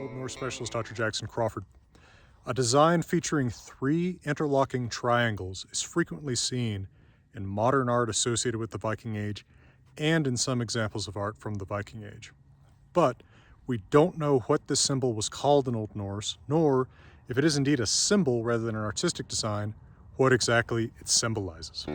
Old Norse specialist Dr. Jackson Crawford. A design featuring 3 interlocking triangles is frequently seen in modern art associated with the Viking Age and in some examples of art from the Viking Age. But we don't know what this symbol was called in Old Norse, nor, if it is indeed a symbol rather than an artistic design, what exactly it symbolizes.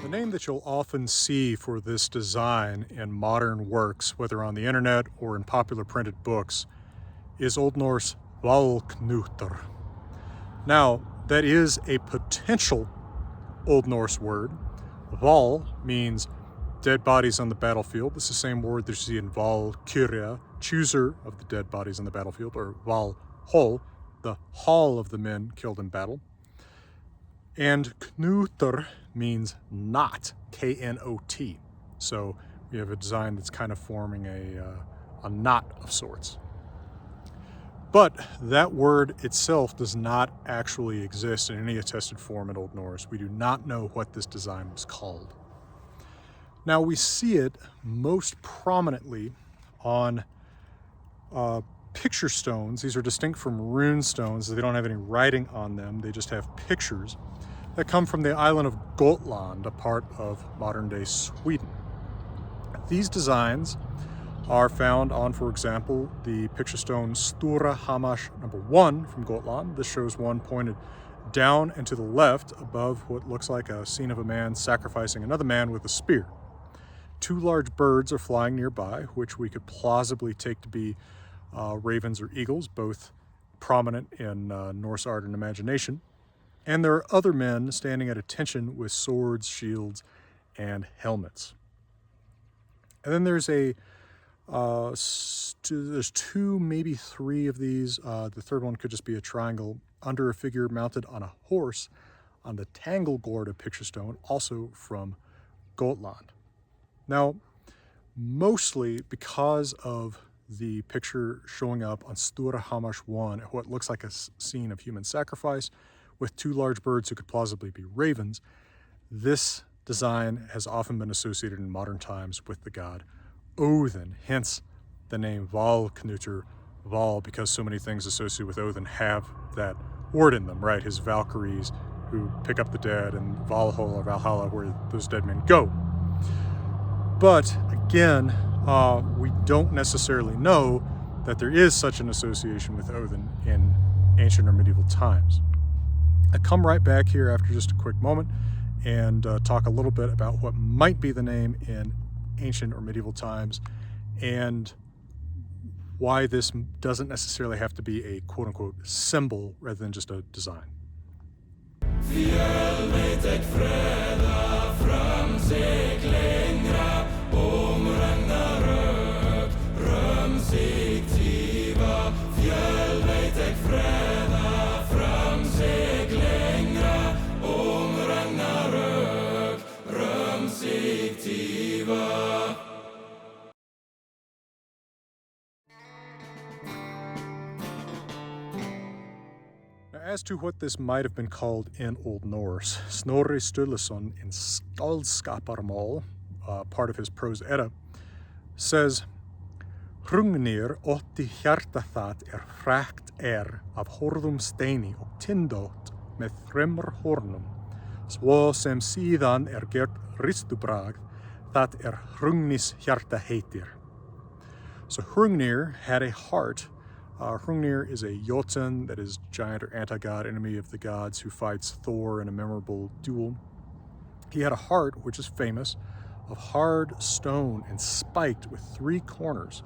The name that you'll often see for this design in modern works, whether on the internet or in popular printed books, is Old Norse Valknútr. Now, that is a potential Old Norse word. Val means dead bodies on the battlefield. It's the same word that you see in Valkyria, chooser of the dead bodies on the battlefield, or Valhall, the hall of the men killed in battle. And knútr means knot, K-N-O-T. So we have a design that's kind of forming a knot of sorts. But that word itself does not actually exist in any attested form in Old Norse. We do not know what this design was called. Now we see it most prominently on picture stones. These are distinct from rune stones. They don't have any writing on them. They just have pictures that come from the island of Gotland, a part of modern-day Sweden. These designs are found on, for example, the picture stone Stora Hamash #1 from Gotland. This shows one pointed down and to the left above what looks like a scene of a man sacrificing another man with a spear. 2 large birds are flying nearby, which we could plausibly take to be ravens or eagles, both prominent in Norse art and imagination. And there are other men standing at attention with swords, shields, and helmets. And then there's there's 2, maybe 3 of these. The third one could just be a triangle under a figure mounted on a horse on the Tangelgårda picture stone, also from Gotland. Now, mostly because of the picture showing up on Stora Hamash 1, what looks like a scene of human sacrifice with 2 large birds who could plausibly be ravens, this design has often been associated in modern times with the god Odin, hence the name Valknútr, Val, because so many things associated with Odin have that word in them, right? His Valkyries who pick up the dead, and Valhall or Valhalla where those dead men go. But again, we don't necessarily know that there is such an association with Odin in ancient or medieval times. I come right back here after just a quick moment and talk a little bit about what might be the name in ancient or medieval times and why this doesn't necessarily have to be a quote-unquote symbol rather than just a design. As to what this might have been called in Old Norse, Snorri Sturluson in Skaldskaparmál, part of his prose Edda, says, Hrungnir otti hjarta það frakt af horðum steini og tindótt með 3 hornum, svo sem síðan gert ristubragð, það Hrungnis hjarta heitir. So Hrungnir had a heart. Hrungnir is a Jotun, that is giant or anti-god, enemy of the gods, who fights Thor in a memorable duel. He had a heart, which is famous, of hard stone and spiked with 3 corners,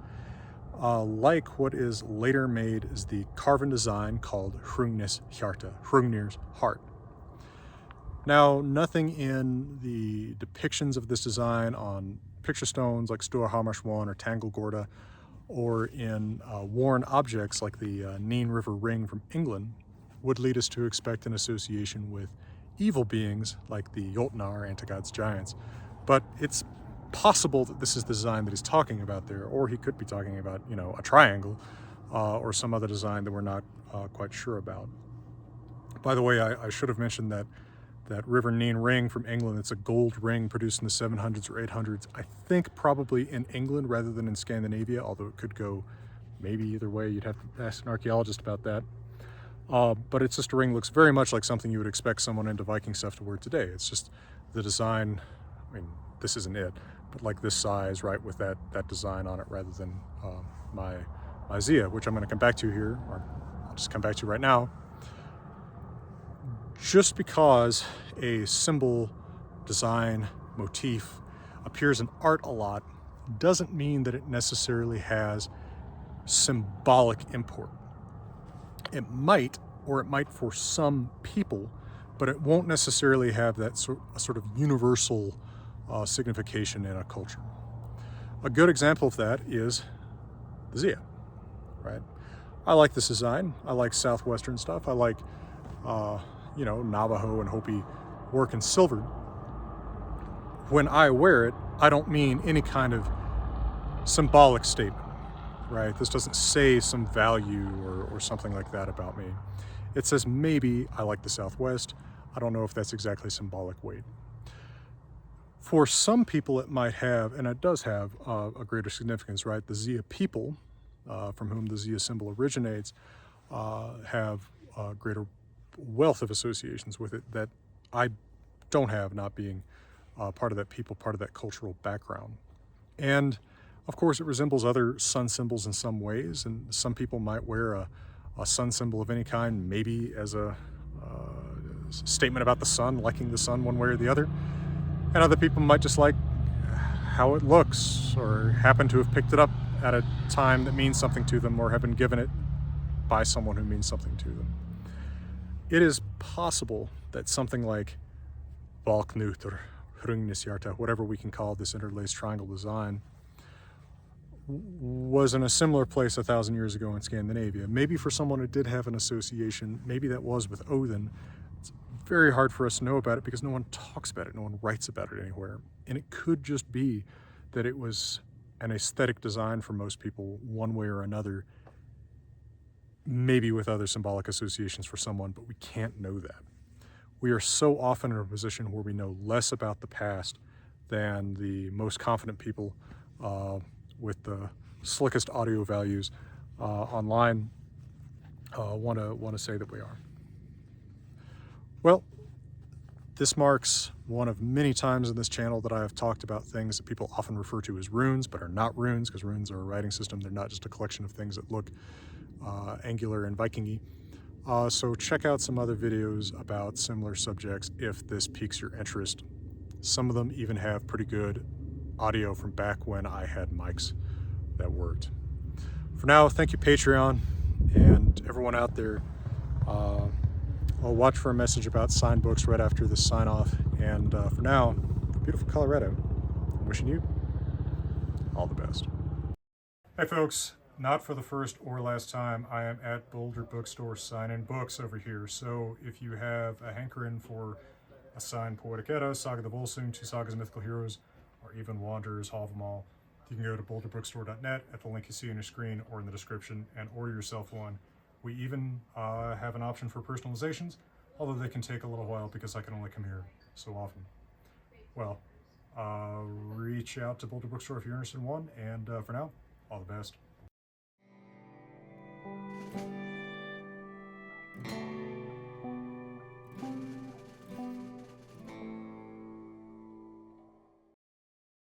like what is later made as the carven design called Hrungnis hjarta, Hrungnir's heart. Now, nothing in the depictions of this design on picture stones like Stora Hamash 1 or Tangelgårda or in worn objects like the Nene River ring from England would lead us to expect an association with evil beings like the Jotnar, anti-gods giants. But it's possible that this is the design that he's talking about there, or he could be talking about, you know, a triangle or some other design that we're not quite sure about. By the way, I should have mentioned that River Nene ring from England. It's a gold ring produced in the 700s or 800s. I think probably in England rather than in Scandinavia, although it could go maybe either way. You'd have to ask an archaeologist about that. But it's just a ring, looks very much like something you would expect someone into Viking stuff to wear today. It's just the design, I mean, this isn't it, but like this size, right, with that design on it rather than my Zia, which I'm going to come back to here, or I'll just come back to right now. Just because a symbol, design, motif appears in art a lot doesn't mean that it necessarily has symbolic import. It might, or it might for some people, but it won't necessarily have that sort of universal signification in a culture. A good example of that is the Zia, right? I like this design. I like Southwestern stuff. I like you know, Navajo and Hopi work in silver. When I wear it, I don't mean any kind of symbolic statement, right? This doesn't say some value or something like that about me. It says maybe I like the Southwest. I don't know if that's exactly symbolic weight. For some people it might have, and it does have a greater significance, right? The Zia people, from whom the Zia symbol originates, have greater wealth of associations with it that I don't have, not being part of that people, part of that cultural background. And of course it resembles other sun symbols in some ways, and some people might wear a sun symbol of any kind, maybe as a statement about the sun, liking the sun one way or the other, and other people might just like how it looks or happen to have picked it up at a time that means something to them or have been given it by someone who means something to them. It is possible that something like Valknútr, whatever we can call this interlaced triangle design, was in a similar place 1,000 years ago in Scandinavia. Maybe for someone who did have an association, maybe that was with Odin. It's very hard for us to know about it because no one talks about it, no one writes about it anywhere. And it could just be that it was an aesthetic design for most people, one way or another, maybe with other symbolic associations for someone, but we can't know that. We are so often in a position where we know less about the past than the most confident people with the slickest audio values online want to say that we are. Well, this marks one of many times in this channel that I have talked about things that people often refer to as runes, but are not runes, because runes are a writing system. They're not just a collection of things that look angular and Viking-y. So check out some other videos about similar subjects if this piques your interest. Some of them even have pretty good audio from back when I had mics that worked. For now, thank you Patreon and everyone out there. I'll watch for a message about signed books right after this sign off. And for now, beautiful Colorado, I'm wishing you all the best. Hey folks. Not for the first or last time, I am at Boulder Bookstore signing books over here. So if you have a hankering for a signed Poetic Edda, Saga the Volsung, Two Sagas of Mythical Heroes, or even Wanderers, Havamal, you can go to boulderbookstore.net at the link you see on your screen or in the description and order yourself one. We even have an option for personalizations, although they can take a little while because I can only come here so often. Well, reach out to Boulder Bookstore if you're interested in one, and for now, all the best.